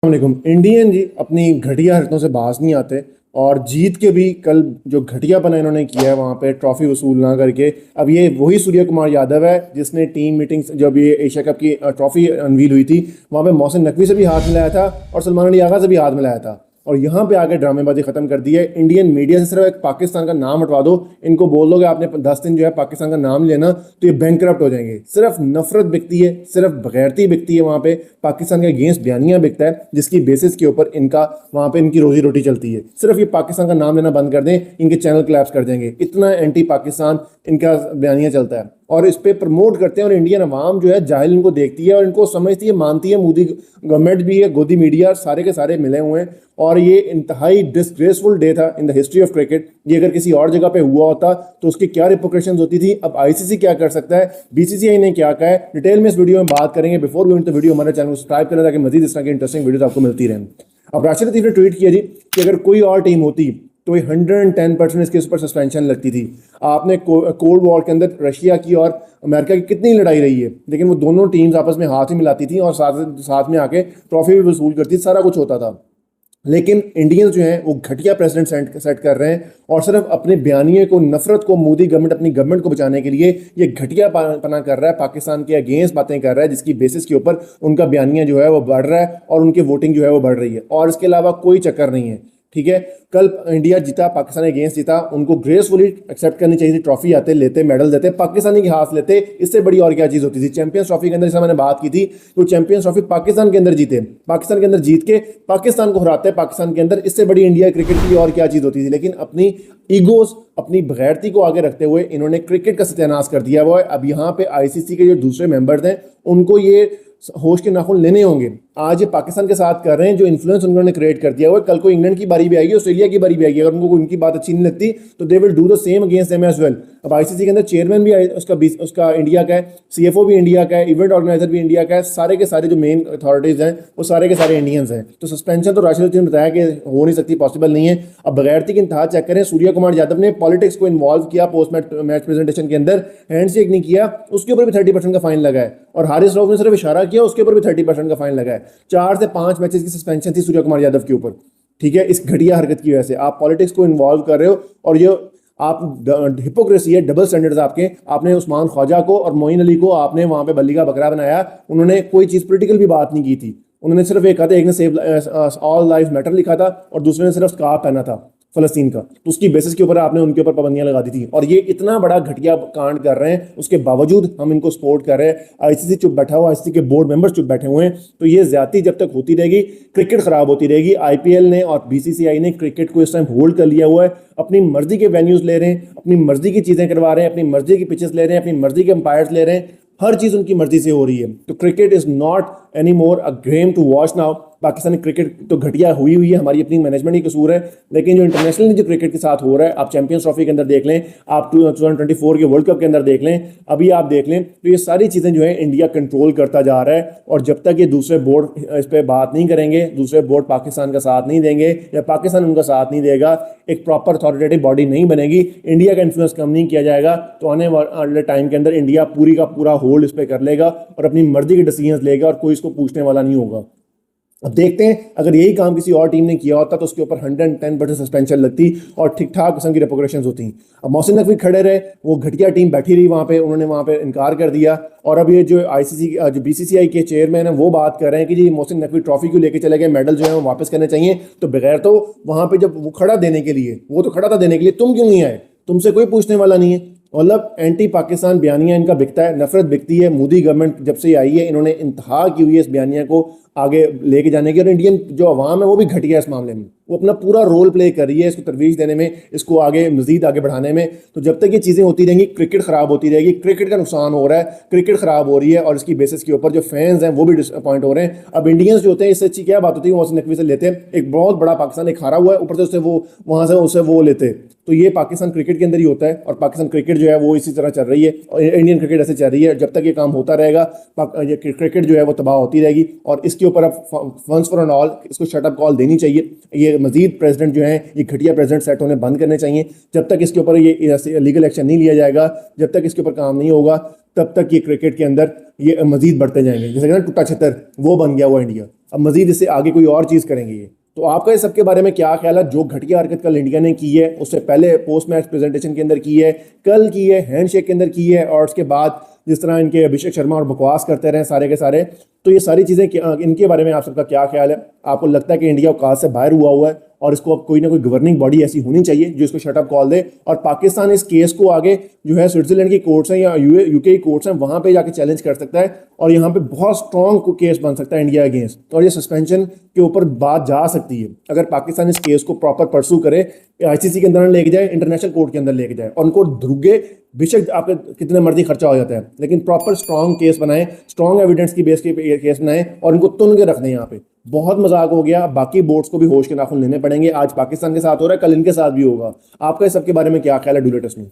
वालेकुम। इंडियन जी अपनी घटिया हरकतों से बाज नहीं आते और जीत के भी कल जो घटियापना इन्होंने किया है वहाँ पे ट्रॉफी वसूल ना करके। अब ये वही सूर्य कुमार यादव है जिसने टीम मीटिंग्स जब ये एशिया कप की ट्रॉफी अनवील हुई थी वहाँ पे मोहसिन नकवी से भी हाथ मिलाया था और सलमान अली आगा से भी हाथ मिलाया था और यहाँ पे आके ड्रामेबाजी खत्म कर दी है। इंडियन मीडिया से सिर्फ एक पाकिस्तान का नाम हटवा दो, इनको बोल दो कि आपने 10 दिन जो है पाकिस्तान का नाम लेना तो ये बैंकरप्ट हो जाएंगे। सिर्फ नफरत बिकती है, सिर्फ बगैरती बिकती है, वहाँ पे पाकिस्तान के अगेंस्ट बयानियां बिकता है जिसकी बेसिस के ऊपर इनका वहाँ पे इनकी रोजी रोटी चलती है। सिर्फ ये पाकिस्तान का नाम लेना बंद कर दें, इनके चैनल क्लैप्स कर देंगे। इतना एंटी पाकिस्तान इनका बयानिया चलता है और इस पे प्रमोट करते हैं और इंडियन अवाम जो है जाहिल इनको देखती है और इनको समझती है, मानती है। मोदी गवर्नमेंट भी है, गोदी मीडिया, सारे के सारे मिले हुए हैं और ये इंतहाई डिसग्रेसफुल डे था in the history of cricket. ये अगर किसी और जगह पे हुआ होता तो उसकी क्या रिपोर्टेशन होती थी। अब आईसीसी क्या कर सकता है, बीसीसीआई ने क्या कहा है, डिटेल में इस वीडियो में बात करेंगे। बिफोर गोइंग टू वीडियो हमारे चैनल को सब्सक्राइब करें ताकि मजीद इस तरह की इंटरेस्टिंग वीडियो आपको मिलती रहें। अब राशिद लतीफ ने ट्वीट किया जी कि अगर कोई और टीम होती तो ये 110% इसके ऊपर सस्पेंशन लगती थी। आपने कोल्ड वॉर के अंदर रशिया की और अमेरिका की कितनी लड़ाई रही है, लेकिन वो दोनों टीम्स आपस में हाथ ही मिलाती थी और साथ में आके ट्रॉफी भी वसूल करती थी, सारा कुछ होता था। लेकिन इंडियंस जो हैं वो घटिया प्रेसिडेंट सेट कर रहे हैं और सिर्फ अपने बयानिए को, नफरत को, मोदी गवर्नमेंट अपनी गवर्नमेंट को बचाने के लिए ये घटिया पना कर रहा है, पाकिस्तान के अगेंस्ट बातें कर रहा है जिसकी बेसिस के ऊपर उनका बयानिया जो है वो बढ़ रहा है और उनकी वोटिंग जो है वो बढ़ रही है और इसके अलावा कोई चक्कर नहीं है। ठीक है, कल इंडिया जीता, पाकिस्तान अगेंस्ट जीता, उनको ग्रेसफुली एक्सेप्ट करनी चाहिए थी। ट्रॉफी आते लेते, मेडल देते, पाकिस्तानी के हाथ लेते, इससे बड़ी और क्या चीज़ होती थी। चैंपियंस ट्रॉफी के अंदर जैसा मैंने बात की थी तो चैंपियंस ट्रॉफी पाकिस्तान के अंदर जीते, पाकिस्तान के अंदर जीत के पाकिस्तान को हराते हैं पाकिस्तान के अंदर, इससे बड़ी इंडिया क्रिकेट की और क्या चीज़ होती थी। लेकिन अपनी ईगोस, अपनी बगैरती को आगे रखते हुए इन्होंने क्रिकेट का सत्यानाश कर दिया हुआ है। अब यहाँ पे आईसीसी के जो दूसरे मेंबर्स हैं उनको ये होश के नाखून लेने होंगे। आज ये पाकिस्तान के साथ कर रहे हैं, जो इन्फ्लुएंस उन्होंने क्रिएट कर दिया हुआ है। कल को इंग्लैंड की बारी भी आएगी, ऑस्ट्रेलिया की बारी भी आएगी, अगर उनको उनकी बात अच्छी नहीं लगती तो they will do the same against them as well. अब आईसीसी के अंदर चेयरमैन भी उसका इंडिया का है, सीएफओ भी इंडिया का है, इवेंट ऑर्गेनाइजर भी इंडिया का है, सारे के सारे जो मेन अथॉरिटीज हैं वो सारे के सारे इंडियंस हैं। तो सस्पेंशन तो राशिद लतीफ ने बताया कि हो नहीं सकती, पॉसिबल नहीं है। अब बगैरती की इंतहा चेक करें, सूर्य कुमार यादव ने पॉलिटिक्स को इन्वॉल्व किया पोस्ट मैच प्रेजेंटेशन के अंदर, हैंडशेक नहीं किया, उसके ऊपर भी 30% का फाइन लगा है और हारिस रऊफ ने सिर्फ इशारा किया, उसके ऊपर भी 30% का फाइन लगा है। 4 से 5 मैचेस की सस्पेंशन थी सूर्य कुमार यादव के ऊपर। ठीक है, इस घटिया हरकत की वजह से आप पॉलिटिक्स को इन्वॉल्व कर रहे हो और ये आप हिपोक्रेसी है, डबल स्टैंडर्ड्स आपके। आपने उस्मान ख्वाजा को और मोइन अली को आपने वहां पे बल्ली का बकरा बनाया, उन्होंने कोई चीज पॉलिटिकल भी बात नहीं की थी। उन्होंने सिर्फ एक कहा था, एक ने सेव ऑल लाइफ मैटर लिखा था और दूसरे ने सिर्फ स्कार्फ पहना था फलस्तीन का, तो उसकी बेसिस के ऊपर आपने उनके ऊपर पाबंदियां लगा दी थी। और ये इतना बड़ा घटिया कांड कर रहे हैं, उसके बावजूद हम इनको सपोर्ट कर रहे हैं। आईसीसी चुप बैठा हुआ, आईसीसी के बोर्ड मेंबर्स चुप बैठे हुए हैं। तो ये ज्यादती जब तक होती रहेगी, क्रिकेट खराब होती रहेगी। आईपीएल ने और बीसीसीआई ने क्रिकेट को इस टाइम होल्ड कर लिया हुआ है, अपनी मर्जी के वेन्यूज ले रहे हैं, अपनी मर्जी की चीजें करवा रहे हैं, अपनी मर्जी की पिचेस ले रहे हैं, अपनी मर्जी के अंपायर्स ले रहे हैं, हर चीज उनकी मर्जी से हो रही है। तो cricket is not any more a game to watch now. Pakistani cricket तो घटिया हुई है, हमारी अपनी मैनेजमेंट ही कसूर है, लेकिन जो इंटरनेशनली जो क्रिकेट के साथ हो रहा है, आप चैंपियंस ट्रॉफी के अंदर देख लें, आप 2024 के वर्ल्ड कप के अंदर देख लें, अभी आप देख लें, तो ये सारी चीज़ें जो है इंडिया कंट्रोल करता जा रहा है। और जब तक ये दूसरे बोर्ड इस पर बात नहीं करेंगे, दूसरे बोर्ड पाकिस्तान का साथ नहीं देंगे या पाकिस्तान उनका साथ नहीं देगा, एक प्रॉपर अथॉरिटेटिव बॉडी नहीं बनेगी, इंडिया का इन्फ्लुएंस कम नहीं किया जाएगा, तो आने वाले टाइम के अंदर इंडिया पूरी का पूरा होल्ड इस पर कर लेगा और अपनी मर्जी के डिसीजन लेगा और कोई इसको पूछने वाला नहीं होगा। अब देखते हैं, अगर यही काम किसी और टीम ने किया होता तो उसके ऊपर 110% सस्पेंशन लगती और ठीक ठाक किस्म की रिपोर्टेशन होती। अब मोहसिन नकवी खड़े रहे, वो घटिया टीम बैठी रही वहाँ पे, उन्होंने वहाँ पे इनकार कर दिया। और अब ये जो आईसीसी जो बीसीसीआई के चेयरमैन है वो बात कर रहे हैं कि जी मोहसिन नकवी ट्रॉफी क्यों लेके चले गए, मेडल जो है वो वापस करने चाहिए। तो बगैर तो वहाँ पे जब वो खड़ा देने के लिए, वो तो खड़ा था देने के लिए, तुम क्यों नहीं आए, तुमसे कोई पूछने वाला नहीं है। मतलब एंटी पाकिस्तान बयानिया इनका बिकता है, नफरत बिकती है। मोदी गवर्नमेंट जब से आई है इन्होंने इंतहा की हुई है इस बयानिया को आगे लेके जाने की, और इंडियन जो अवाम है वो भी घटिया है इस मामले में, वो अपना पूरा रोल प्ले कर रही है इसको तरवीज देने में, इसको आगे मजीद आगे बढ़ाने में। तो जब तक ये चीज़ें होती रहेंगी, क्रिकेट खराब होती रहेगी, क्रिकेट का नुकसान हो रहा है, क्रिकेट खराब हो रही है और इसकी बेसिस के ऊपर जो फैंस हैं वो भी डिसअपॉइंट हो रहे हैं। अब इंडियंस जो होते हैं, इससे अच्छी क्या बात होती है, मोहसिन नकवी से लेते हैं, एक बहुत बड़ा पाकिस्तान एक हारा हुआ है, ऊपर से उससे वो वहाँ से उससे वो लेते। तो ये पाकिस्तान क्रिकेट के अंदर ही होता है और पाकिस्तान क्रिकेट जो है वो इसी तरह चल रही है और इंडियन क्रिकेट ऐसे चल रही है। जब तक ये काम होता रहेगा, ये क्रिकेट जो है वो तबाह होती रहेगी और इसके ऊपर अब वंस फॉर एंड ऑल इसको शटअप कॉल देनी चाहिए। ये मजीद प्रेसिडेंट जो है, ये घटिया प्रेसिडेंट सेट होने बंद करने चाहिए। जब तक इसके ऊपर ये लीगल एक्शन नहीं लिया जाएगा, जब तक इसके ऊपर काम नहीं होगा, तब तक ये क्रिकेट के अंदर ये मजीद बढ़ते जाएंगे। जैसे कि ना टूटा छतर वो बन गया हुआ इंडिया। अब मजीद इससे आगे कोई और चीज़ करेंगे ये। तो आपका इस सब के बारे में क्या ख्याल है? जो घटिया हरकत कल इंडिया ने की है, उससे पहले पोस्ट मैच प्रेजेंटेशन के अंदर की है, कल की है, हैंडशेक के अंदर की है, और उसके बाद जिस तरह इनके अभिषेक शर्मा और बकवास करते रहे सारे के सारे, तो ये सारी चीज़ें इनके बारे में आप सबका क्या ख्याल है? आपको लगता है कि इंडिया औकात से बाहर हुआ है और इसको अब कोई ना कोई गवर्निंग बॉडी ऐसी होनी चाहिए जो इसको शट अप कॉल दे, और पाकिस्तान इस केस को आगे जो है स्विट्जरलैंड की कोर्ट्स हैं या यूके की कोर्ट्स हैं वहां पे जाके चैलेंज कर सकता है, और यहाँ पे बहुत स्ट्रॉन्ग केस बन सकता है इंडिया अगेंस्ट, और ये सस्पेंशन के ऊपर बात जा सकती है अगर पाकिस्तान इस केस को प्रॉपर परसू करे, आईसीसी के अंदर लेके जाए, इंटरनेशनल कोर्ट के अंदर लेके जाए, और उनको धुगे बेशक आपके कितने मर्जी खर्चा हो जाता है, लेकिन प्रॉपर स्ट्रॉन्ग केस बनाए, स्ट्रॉन्ग एविडेंस की बेस के केस बनाए, और इनको तुन के रख दें। यहाँ पे बहुत मजाक हो गया, बाकी बोर्ड्स को भी होश के नाखून लेने पड़ेंगे। आज पाकिस्तान के साथ हो रहा है, कल इनके साथ भी होगा। आपका इस सब के बारे में क्या ख्याल है? Do let us know.